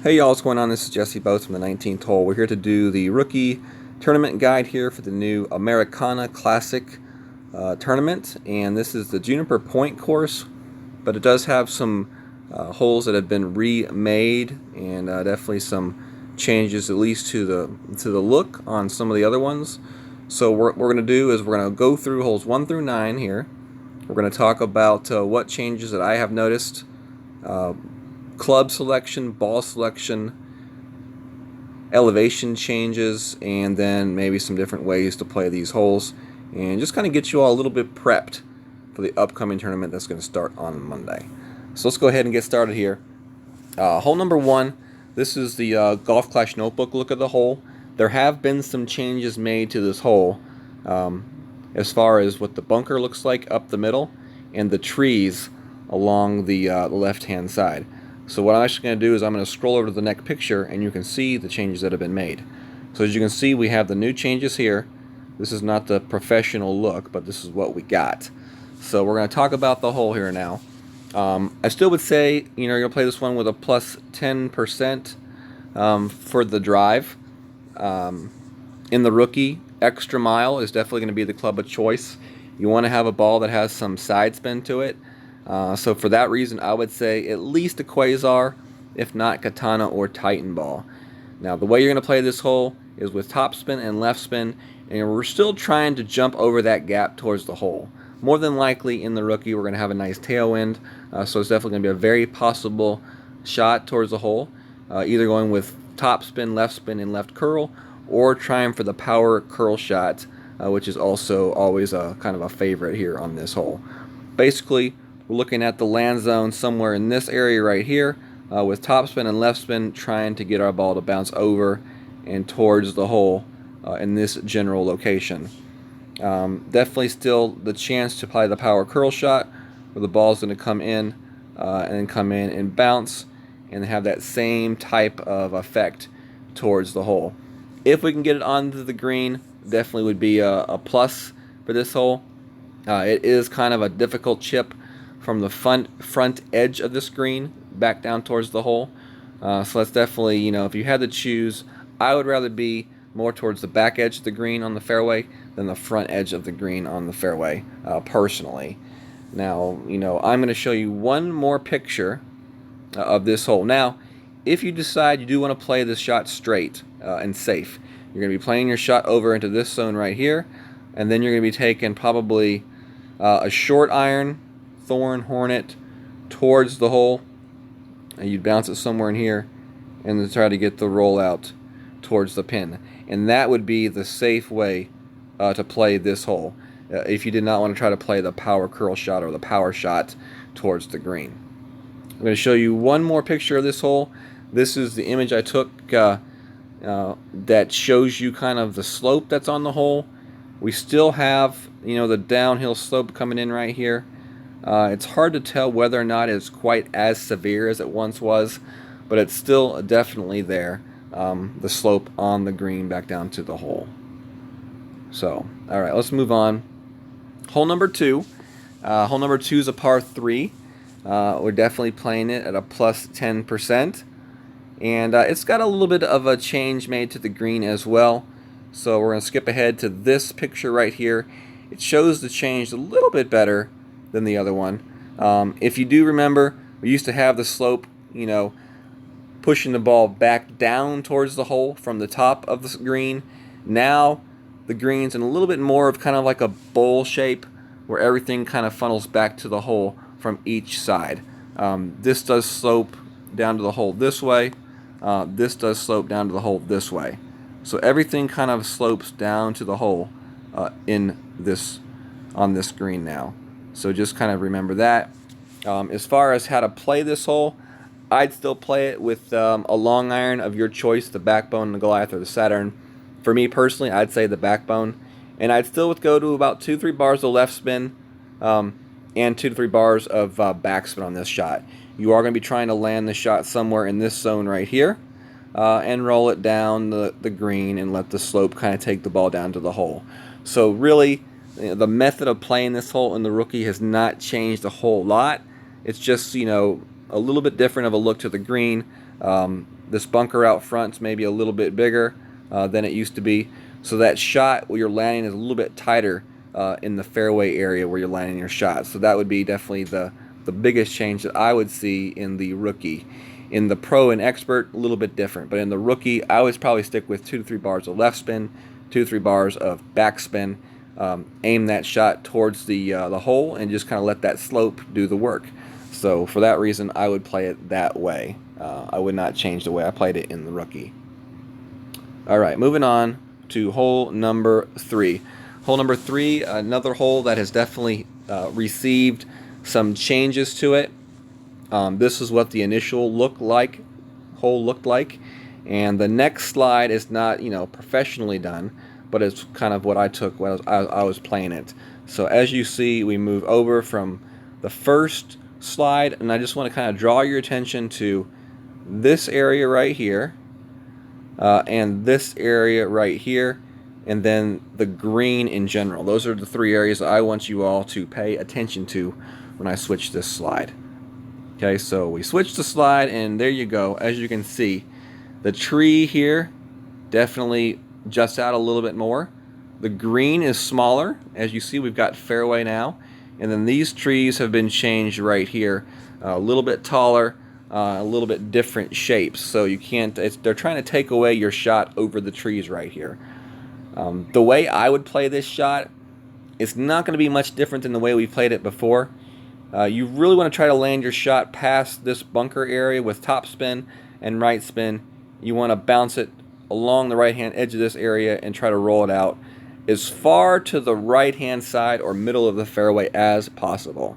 Hey y'all, what's going on? This is Jesse Boats from the 19th hole. We're here to do the rookie tournament guide here for the new Americana Classic Tournament, and this is the Juniper Point course, but it does have some holes that have been remade and definitely some changes, at least to the look on some of the other ones. So what we're going to do is we're going to go through holes 1 through 9 here. We're going to talk about what changes that I have noticed. Club selection, ball selection, elevation changes, and then maybe some different ways to play these holes, and just kind of get you all a little bit prepped for the upcoming tournament that's going to start on Monday. So let's go ahead and get started here. Hole number 1, this is the Golf Clash Notebook look of the hole. There have been some changes made to this hole as far as what the bunker looks like up the middle and the trees along the left-hand side. So what I'm actually going to do is I'm going to scroll over to the next picture and you can see the changes that have been made. So as you can see, we have the new changes here. This is not the professional look, but this is what we got. So we're going to talk about the hole here now. I still would say, you're going to play this one with a plus 10% for the drive. In the rookie, extra mile is definitely going to be the club of choice. You want to have a ball that has some side spin to it. So for that reason, I would say at least a Quasar, if not Katana or Titan ball. Now, the way you're going to play this hole is with top spin and left spin, and we're still trying to jump over that gap towards the hole. More than likely, in the rookie, we're going to have a nice tailwind, so it's definitely going to be a very possible shot towards the hole, either going with top spin, and left curl, or trying for the power curl shot, which is also always a kind of a favorite here on this hole. Basically, we're looking at the land zone somewhere in this area right here with top spin and left spin, trying to get our ball to bounce over and towards the hole in this general location. Definitely still the chance to play the power curl shot where the ball is going to come in and bounce and have that same type of effect towards the hole. If we can get it onto the green, definitely would be a plus for this hole. It is kind of a difficult chip from the front edge of the screen back down towards the hole. So that's definitely, if you had to choose, I would rather be more towards the back edge of the green on the fairway than the front edge of the green on the fairway, personally. Now, I'm going to show you one more picture of this hole. Now, if you decide you do want to play this shot straight and safe, you're going to be playing your shot over into this zone right here, and then you're going to be taking probably a short iron, Thorn, Hornet, towards the hole, and you'd bounce it somewhere in here and then try to get the roll out towards the pin. And that would be the safe way to play this hole if you did not want to try to play the power curl shot or the power shot towards the green. I'm going to show you one more picture of this hole. This is the image I took that shows you kind of the slope that's on the hole. We still have, the downhill slope coming in right here. It's hard to tell whether or not it's quite as severe as it once was, but it's still definitely there, the slope on the green back down to the hole. So, all right, let's move on. Hole number 2. Hole number 2 is a par 3. We're definitely playing it at a plus 10%. And it's got a little bit of a change made to the green as well. So we're going to skip ahead to this picture right here. It shows the change a little bit better than the other one. If you do remember, we used to have the slope, pushing the ball back down towards the hole from the top of the green. Now the green's in a little bit more of kind of like a bowl shape where everything kind of funnels back to the hole from each side. This does slope down to the hole this way. This does slope down to the hole this way. So everything kind of slopes down to the hole on this green now. So just kind of remember that. As far as how to play this hole, I'd still play it with a long iron of your choice, the Backbone, the Goliath, or the Saturn. For me personally, I'd say the Backbone. And I'd still go to about 2-3 bars of left spin and 2-3 bars of backspin on this shot. You are going to be trying to land the shot somewhere in this zone right here and roll it down the green and let the slope kind of take the ball down to the hole. So really, the method of playing this hole in the rookie has not changed a whole lot. It's just, a little bit different of a look to the green. This bunker out front's maybe a little bit bigger than it used to be, so that shot where you're landing is a little bit tighter in the fairway area where you're landing your shot. So that would be definitely the biggest change that I would see in the rookie. In the pro and expert, a little bit different, but in the rookie, I always probably stick with 2 to 3 bars of left spin, 2 to 3 bars of backspin. Aim that shot towards the hole and just kind of let that slope do the work. So for that reason, I would play it that way. I would not change the way I played it in the rookie. All right, moving on to hole number 3. Hole number 3, another hole that has definitely received some changes to it. This is what the initial hole looked like, and the next slide is not, professionally done, but it's kind of what I took when I was playing it. So as you see, we move over from the first slide, and I just want to kind of draw your attention to this area right here, and this area right here, and then the green in general. Those are the 3 areas that I want you all to pay attention to when I switch this slide. Okay, so we switch the slide, and there you go. As you can see, the tree here definitely juts out a little bit more. The green is smaller. As you see, we've got fairway now, and then these trees have been changed right here, a little bit taller, a little bit different shapes. So you can't. They're trying to take away your shot over the trees right here. The way I would play this shot, it's not going to be much different than the way we played it before. You really want to try to land your shot past this bunker area with top spin and right spin. You want to bounce it along the right hand edge of this area and try to roll it out as far to the right hand side or middle of the fairway as possible.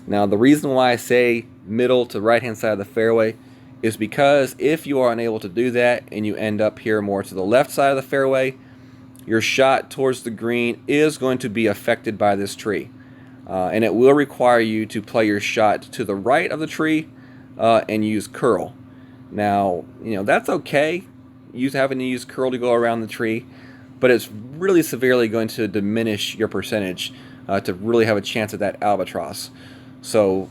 Now, the reason why I say middle to right hand side of the fairway is because if you are unable to do that and you end up here more to the left side of the fairway, your shot towards the green is going to be affected by this tree. And it will require you to play your shot to the right of the tree and use curl. Now, that's okay, having to use curl to go around the tree, but it's really severely going to diminish your percentage to really have a chance at that albatross. So,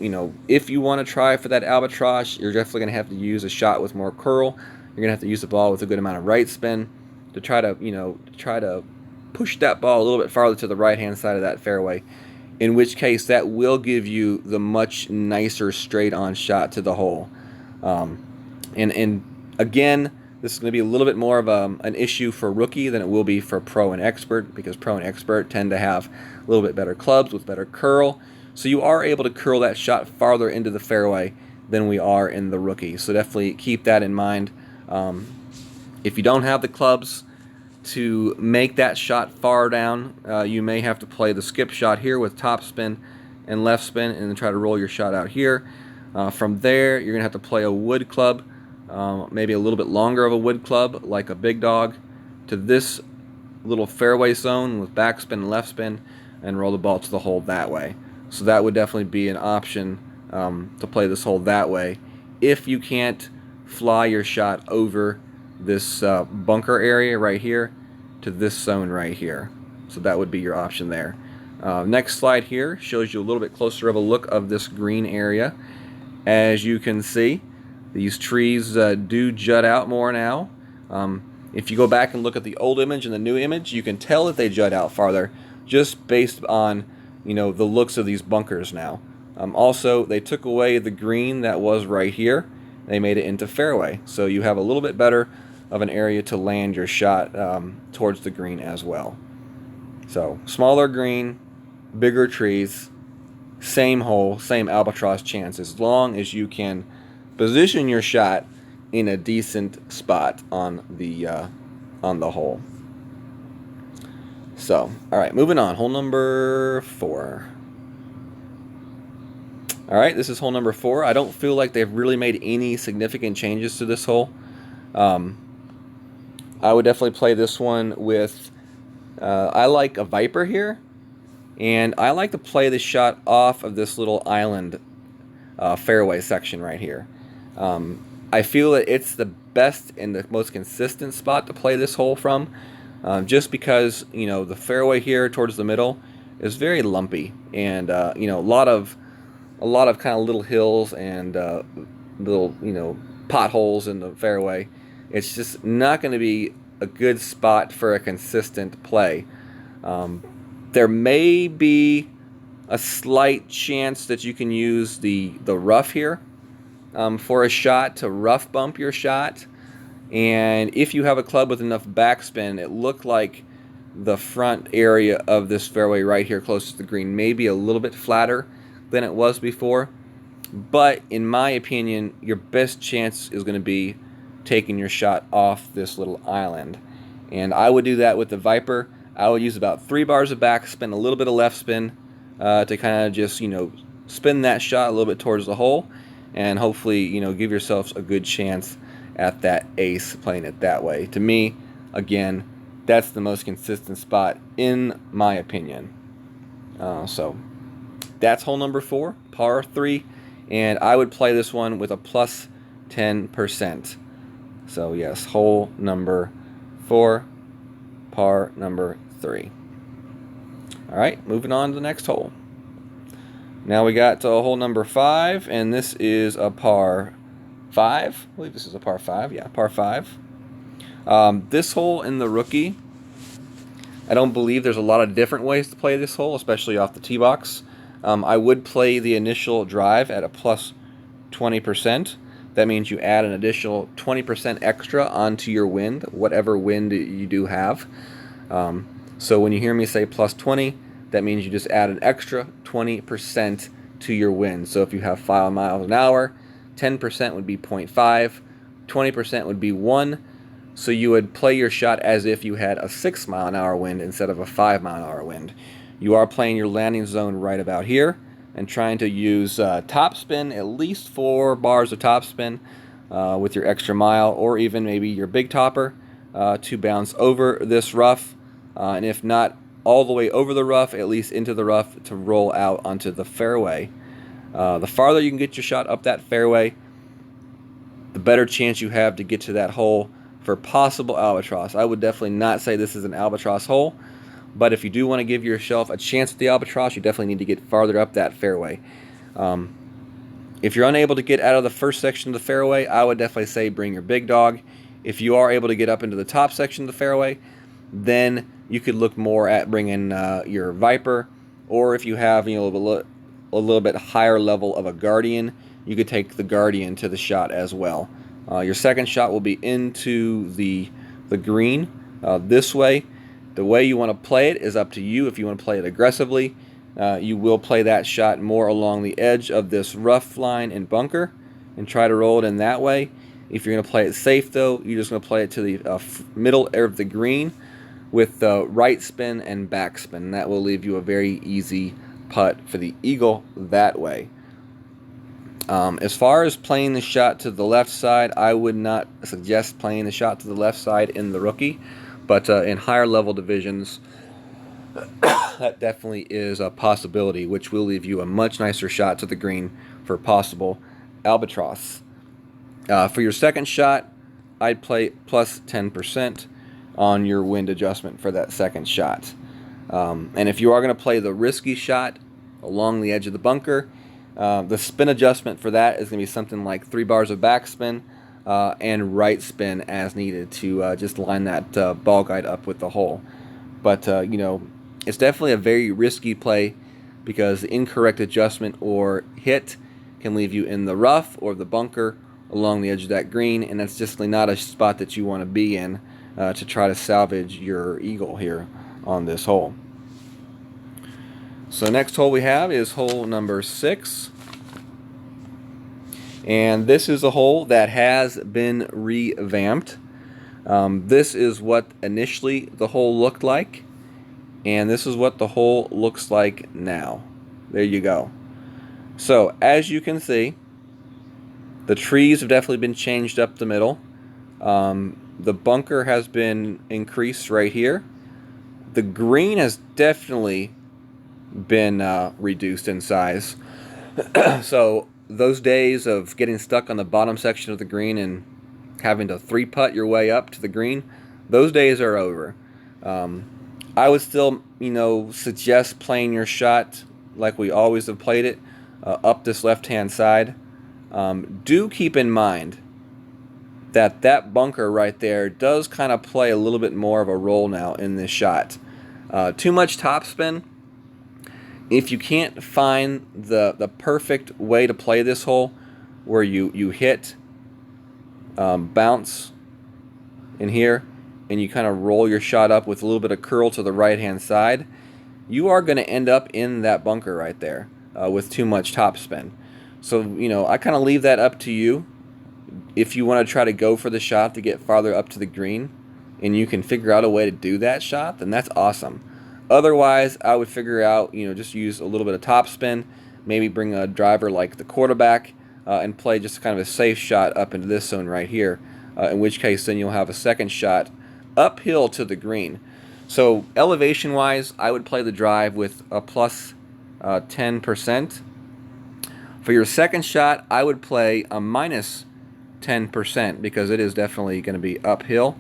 if you want to try for that albatross, you're definitely going to have to use a shot with more curl. You're going to have to use the ball with a good amount of right spin to try to push that ball a little bit farther to the right-hand side of that fairway, in which case that will give you the much nicer straight-on shot to the hole. And again, this is going to be a little bit more of an issue for rookie than it will be for pro and expert, because pro and expert tend to have a little bit better clubs with better curl. So you are able to curl that shot farther into the fairway than we are in the rookie. So definitely keep that in mind. If you don't have the clubs to make that shot far down, you may have to play the skip shot here with top spin and left spin and then try to roll your shot out here. From there, you're going to have to play a wood club, maybe a little bit longer of a wood club, like a big dog, to this little fairway zone with backspin and left spin, and roll the ball to the hole that way. So that would definitely be an option to play this hole that way if you can't fly your shot over this bunker area right here to this zone right here. So that would be your option there. Next slide here shows you a little bit closer of a look of this green area. As you can see, these trees do jut out more now. If you go back and look at the old image and the new image, you can tell that they jut out farther just based on the looks of these bunkers now. Also, they took away the green that was right here. They made it into fairway, so you have a little bit better of an area to land your shot towards the green as well. So smaller green, bigger trees, same hole, same albatross chance, as long as you can position your shot in a decent spot on the hole. So, all right, moving on. Hole number 4. All right, this is hole number 4. I don't feel like they've really made any significant changes to this hole. I would definitely play this one with, I like a Viper here, and I like to play the shot off of this little island fairway section right here. I feel that it's the best and the most consistent spot to play this hole from, just because the fairway here towards the middle is very lumpy, and a lot of a lot of kind of little hills and little, potholes in the fairway, it's just not going to be a good spot for a consistent play. There may be a slight chance that you can use the rough here for a shot to rough bump your shot. And if you have a club with enough backspin, it looked like the front area of this fairway right here close to the green may be a little bit flatter than it was before. But in my opinion, your best chance is going to be taking your shot off this little island. And I would do that with the Viper. I would use about 3 bars of backspin, a little bit of left spin to kind of just, spin that shot a little bit towards the hole, and hopefully, give yourselves a good chance at that ace playing it that way. To me, again, that's the most consistent spot in my opinion. So that's hole number 4, par 3, and I would play this one with a plus 10%. So yes, hole number 4, par number 3. All right, moving on to the next hole. Now we got to hole number 5, and this is a par 5. I believe this is a par 5. Yeah, par 5. This hole in the rookie, I don't believe there's a lot of different ways to play this hole, especially off the tee box. I would play the initial drive at a plus 20%. That means you add an additional 20% extra onto your wind, whatever wind you do have. So when you hear me say plus 20, that means you just add an extra 20% to your wind. So if you have 5 miles an hour, 10% would be 0.5, 20% would be 1. So you would play your shot as if you had a 6 mile an hour wind instead of a 5 mile an hour wind. You are playing your landing zone right about here and trying to use topspin, at least 4 bars of topspin with your extra mile, or even maybe your big topper to bounce over this rough. And if not all the way over the rough, at least into the rough to roll out onto the fairway. The farther you can get your shot up that fairway, the better chance you have to get to that hole for possible albatross. I would definitely not say this is an albatross hole, but if you do want to give yourself a chance at the albatross, you definitely need to get farther up that fairway. If you're unable to get out of the first section of the fairway, I would definitely say bring your big dog. If you are able to get up into the top section of the fairway, then you could look more at bringing your Viper, or if you have a little bit higher level of a Guardian, you could take the Guardian to the shot as well. Your second shot will be into the green this way. The way you want to play it is up to you. If you want to play it aggressively, you will play that shot more along the edge of this rough line and bunker and try to roll it in that way. If you're going to play it safe, though, you're just going to play it to the middle of the green with the right spin and backspin. That will leave you a very easy putt for the eagle that way. As far as playing the shot to the left side, I would not suggest playing the shot to the left side in the rookie, but in higher level divisions, that definitely is a possibility, which will leave you a much nicer shot to the green for possible albatross. For your second shot, I'd play plus 10% on your wind adjustment for that second shot. And if you are going to play the risky shot along the edge of the bunker, the spin adjustment for that is going to be something like 3 bars of backspin and right spin as needed to just line that ball guide up with the hole. But, it's definitely a very risky play because the incorrect adjustment or hit can leave you in the rough or the bunker along the edge of that green, and that's just not a spot that you want to be in to try to salvage your eagle here on this hole. So next hole we have is hole number 6. And this is a hole that has been revamped. This is what initially the hole looked like, and this is what the hole looks like now. There you go. So as you can see, the trees have definitely been changed up the middle. The bunker has been increased right here. The green has definitely been reduced in size. So those days of getting stuck on the bottom section of the green and having to 3-putt your way up to the green, those days are over. I would still, suggest playing your shot like we always have played it, up this left-hand side, do keep in mind that that bunker right there does kind of play a little bit more of a role now in this shot. Too much topspin. If you can't find the perfect way to play this hole, where you hit, bounce in here, and you kind of roll your shot up with a little bit of curl to the right-hand side, you are going to end up in that bunker right there with too much topspin. So, you know, I kind of leave that up to you. If you want to try to go for the shot to get farther up to the green, and you can figure out a way to do that shot, then that's awesome. Otherwise, I would figure out, you know, just use a little bit of topspin, maybe bring a driver like the quarterback, and play just kind of a safe shot up into this zone right here, in which case then you'll have a second shot uphill to the green. So elevation-wise, I would play the drive with a plus 10%. For your second shot, I would play a minus 10% because it is definitely going to be uphill.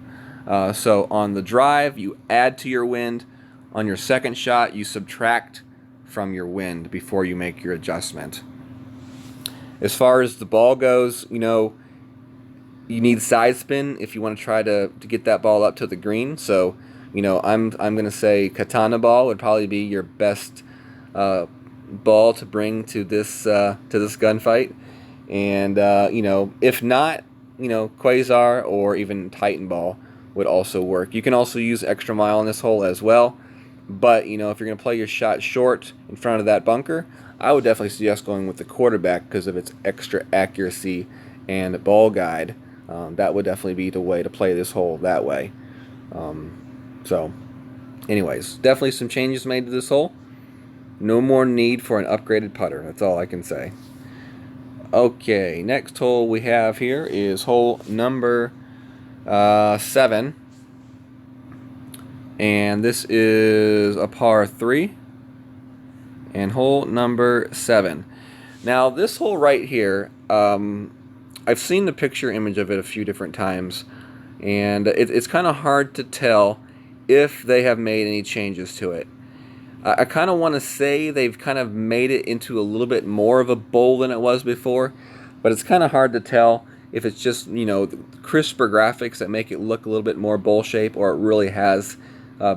So on the drive, you add to your wind. On your second shot, you subtract from your wind before you make your adjustment. As far as the ball goes, you know, you need side spin if you want to try to get that ball up to the green. So, you know, I'm going to say katana ball would probably be your best ball to bring to this gunfight. And you know, if not, you know, quasar or even titan ball would also work. You can also use extra mile in this hole as well. But, you know, if you're going to play your shot short in front of that bunker, I would definitely suggest going with the quarterback because of its extra accuracy and ball guide. That would definitely be the way to play this hole that way. So, anyways, definitely some changes made to this hole. No more need for an upgraded putter. That's all I can say. Okay, next hole we have here is hole number 7. And this is a par 3. And hole number 7. Now, this hole right here, I've seen the picture image of it a few different times. And it's kind of hard to tell if they have made any changes to it. I kind of want to say they've kind of made it into a little bit more of a bowl than it was before. But it's kind of hard to tell if it's just, you know, crisper graphics that make it look a little bit more bowl shape, or it really has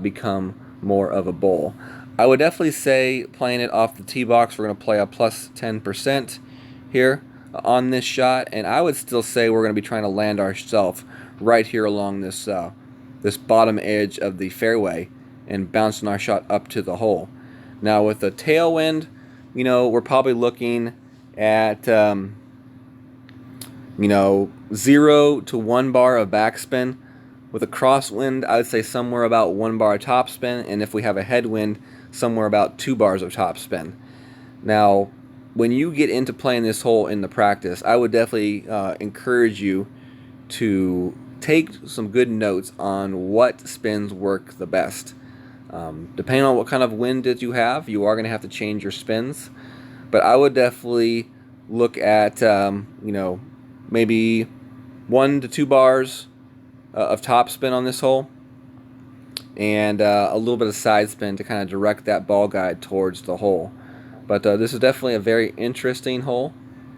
become more of a bowl. I would definitely say playing it off the tee box, we're going to play a plus 10% here on this shot, and I would still say we're going to be trying to land ourselves right here along this this bottom edge of the fairway and bouncing our shot up to the hole. Now with the tailwind, you know, we're probably looking at you know, 0 to 1 bar of backspin. With a crosswind, I would say somewhere about 1 bar of topspin, and if we have a headwind, somewhere about 2 bars of topspin. Now, when you get into playing this hole in the practice, I would definitely encourage you to take some good notes on what spins work the best. Depending on what kind of wind that you have, you are going to have to change your spins. But I would definitely look at, you know, maybe 1 to 2 bars of topspin on this hole, and a little bit of side spin to kind of direct that ball guide towards the hole. But this is definitely a very interesting hole,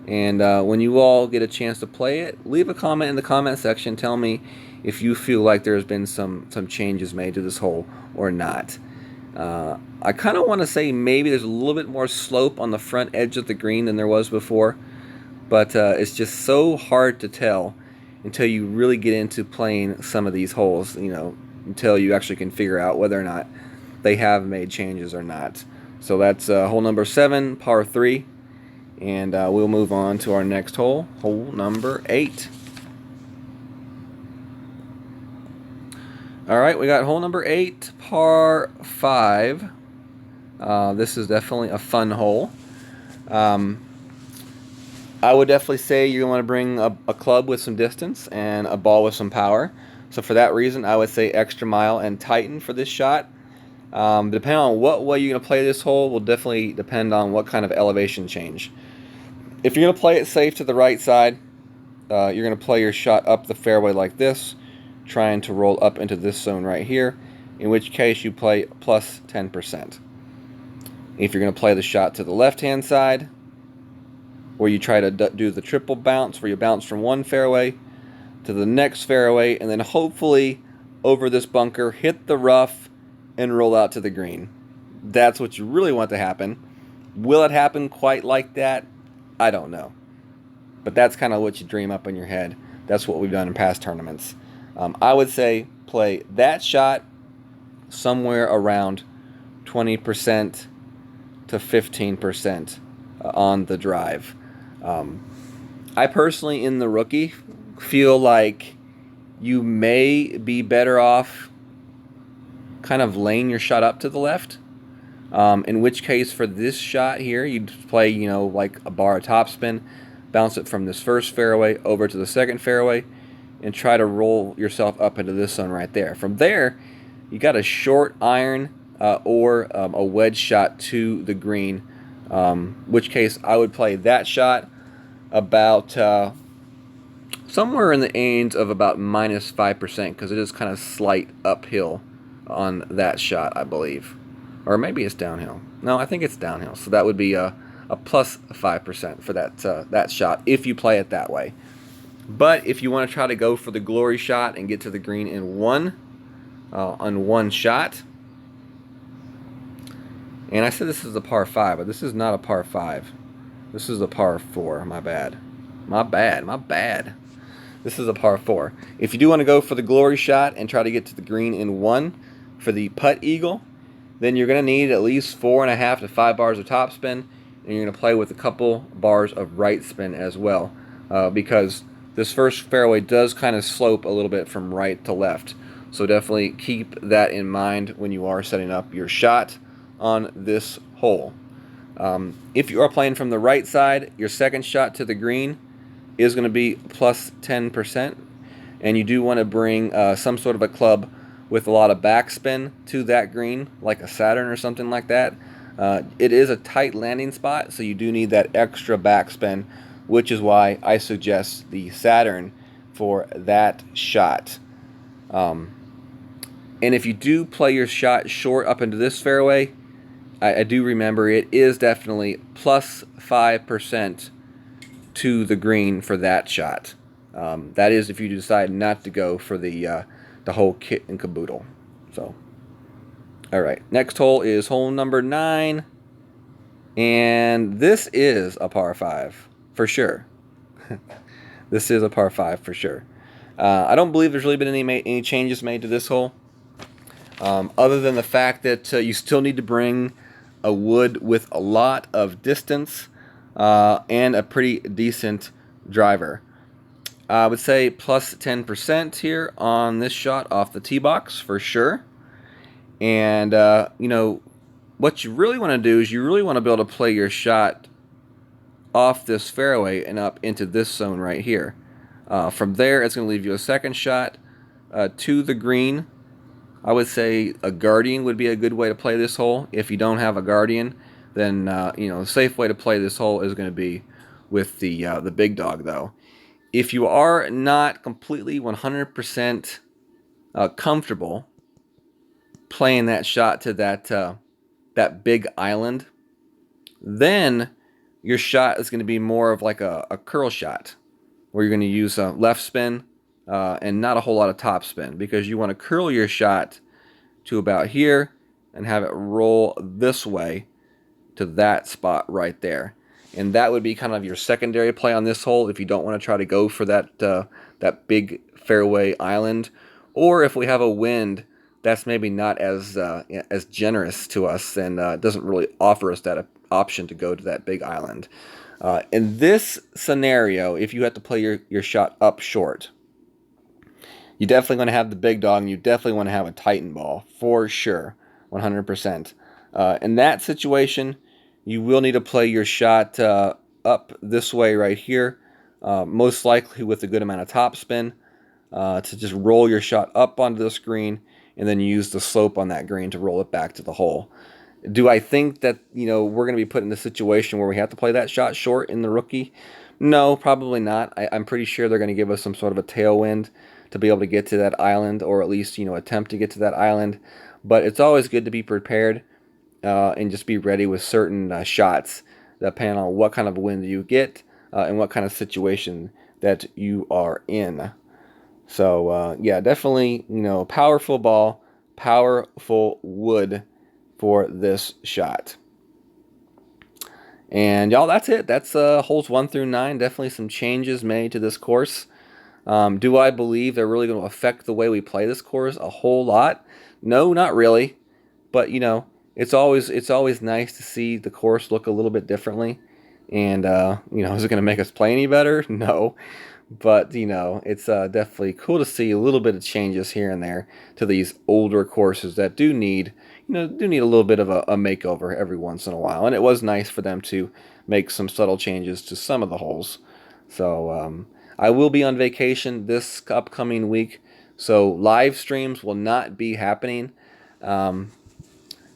and when you all get a chance to play it, leave a comment in the comment section. Tell me if you feel like there's been some changes made to this hole or not. I kind of want to say maybe there's a little bit more slope on the front edge of the green than there was before, but it's just so hard to tell until you really get into playing some of these holes, you know, until you actually can figure out whether or not they have made changes or not. So that's hole number 7, par 3, and we'll move on to our next hole, hole number 8. All right, we got hole number 8, par 5. This is definitely a fun hole. I would definitely say you want to bring a club with some distance and a ball with some power. So for that reason, I would say extra mile and tighten for this shot. Depending on what way you're going to play this hole will definitely depend on what kind of elevation change. If you're going to play it safe to the right side, you're going to play your shot up the fairway like this, trying to roll up into this zone right here, in which case you play plus 10%. If you're going to play the shot to the left-hand side, where you try to do the triple bounce, where you bounce from one fairway to the next fairway, and then hopefully over this bunker, hit the rough, and roll out to the green. That's what you really want to happen. Will it happen quite like that? I don't know. But that's kind of what you dream up in your head. That's what we've done in past tournaments. I would say play that shot somewhere around 20% to 15% on the drive. I personally, in the rookie, feel like you may be better off kind of laying your shot up to the left. In which case, for this shot here, you'd play, like a bar of topspin, bounce it from this first fairway over to the second fairway, and try to roll yourself up into this zone right there. From there, you got a short iron or a wedge shot to the green, which case I would play that shot about somewhere in the range of about -5%, because it is kind of slight uphill on that shot, I believe. Or maybe it's downhill. No, I think it's downhill. So that would be a +5% for that shot if you play it that way. But if you want to try to go for the glory shot and get to the green in one shot, and I said this is a par 5, but this is not a par 5. This is a par 4. My bad. This is a par 4. If you do want to go for the glory shot and try to get to the green in one for the putt eagle, then you're going to need at least 4.5 to 5 bars of topspin, and you're going to play with a couple bars of right spin as well, because this first fairway does kind of slope a little bit from right to left. So definitely keep that in mind when you are setting up your shot on this hole. If you are playing from the right side, your second shot to the green is going to be +10%, and you do want to bring some sort of a club with a lot of backspin to that green, like a Saturn or something like that. It is a tight landing spot, so you do need that extra backspin, which is why I suggest the Saturn for that shot. And if you do play your shot short up into this fairway, I do remember it is definitely +5% to the green for that shot. That is if you decide not to go for the whole kit and caboodle. So, all right, next hole is hole number 9, and this is a par 5 for sure. This is a par 5 for sure. I don't believe there's really been any changes made to this hole, other than the fact that you still need to bring a wood with a lot of distance and a pretty decent driver. I would say +10% here on this shot off the tee box for sure. And, what you really want to do is you really want to be able to play your shot off this fairway and up into this zone right here. From there, it's going to leave you a second shot to the green. I would say a Guardian would be a good way to play this hole. If you don't have a Guardian, then, the safe way to play this hole is going to be with the big dog, though. If you are not completely 100% comfortable playing that shot to that big island, then your shot is going to be more of like a curl shot, where you're going to use left spin and not a whole lot of top spin, because you want to curl your shot to about here and have it roll this way to that spot right there. And that would be kind of your secondary play on this hole if you don't want to try to go for that big fairway island. Or if we have a wind that's maybe not as generous to us and doesn't really offer us that option to go to that big island. In this scenario, if you have to play your shot up short, you definitely want to have the big dog, and you definitely want to have a Titan ball for sure, 100%. In that situation, you will need to play your shot up this way right here, most likely with a good amount of topspin, to just roll your shot up onto the screen and then use the slope on that green to roll it back to the hole. Do I think that we're going to be put in a situation where we have to play that shot short in the rookie? No, probably not. I'm pretty sure they're going to give us some sort of a tailwind to be able to get to that island, or at least attempt to get to that island. But it's always good to be prepared and just be ready with certain shots, depending on what kind of wind you get, and what kind of situation that you are in. So yeah, definitely, powerful ball, powerful wood for this shot. And y'all, that's it. That's holes 1 through 9. Definitely some changes made to this course. Do I believe they're really going to affect the way we play this course a whole lot? No, not really. But it's always nice to see the course look a little bit differently. And is it going to make us play any better? No. But it's definitely cool to see a little bit of changes here and there to these older courses that do need a little bit of a makeover every once in a while. And it was nice for them to make some subtle changes to some of the holes. So I will be on vacation this upcoming week, so live streams will not be happening.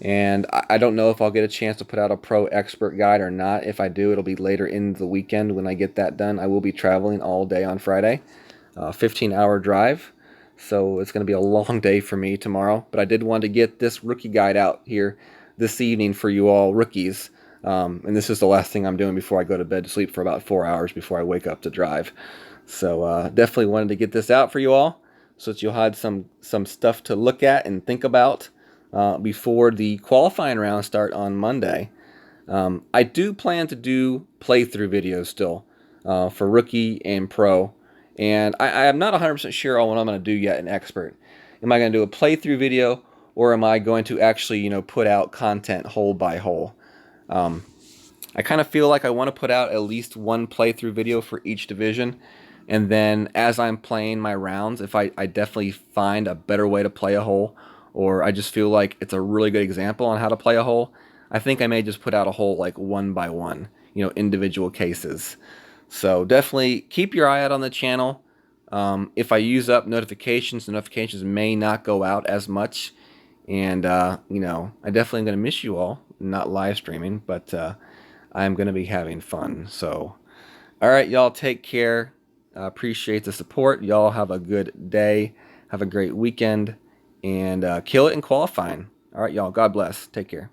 And I don't know if I'll get a chance to put out a pro expert guide or not. If I do, it'll be later in the weekend when I get that done. I will be traveling all day on Friday, 15-hour drive. So it's going to be a long day for me tomorrow. But I did want to get this rookie guide out here this evening for you all rookies. And this is the last thing I'm doing before I go to bed to sleep for about 4 hours before I wake up to drive. So definitely wanted to get this out for you all so that you'll have some stuff to look at and think about before the qualifying rounds start on Monday. I do plan to do playthrough videos still for rookie and pro, and I am not 100% sure on what I'm going to do yet in expert. Am I going to do a playthrough video, or am I going to actually put out content hole by hole? I kind of feel like I want to put out at least one playthrough video for each division, and then as I'm playing my rounds, if I definitely find a better way to play a hole, or I just feel like it's a really good example on how to play a hole, I think I may just put out a hole like one by one, individual cases. So definitely keep your eye out on the channel. If I use up notifications, the notifications may not go out as much. And, I definitely am going to miss you all, not live streaming, but I'm going to be having fun. So, all right, y'all, take care. Appreciate the support. Y'all have a good day. Have a great weekend. And kill it in qualifying. All right, y'all. God bless. Take care.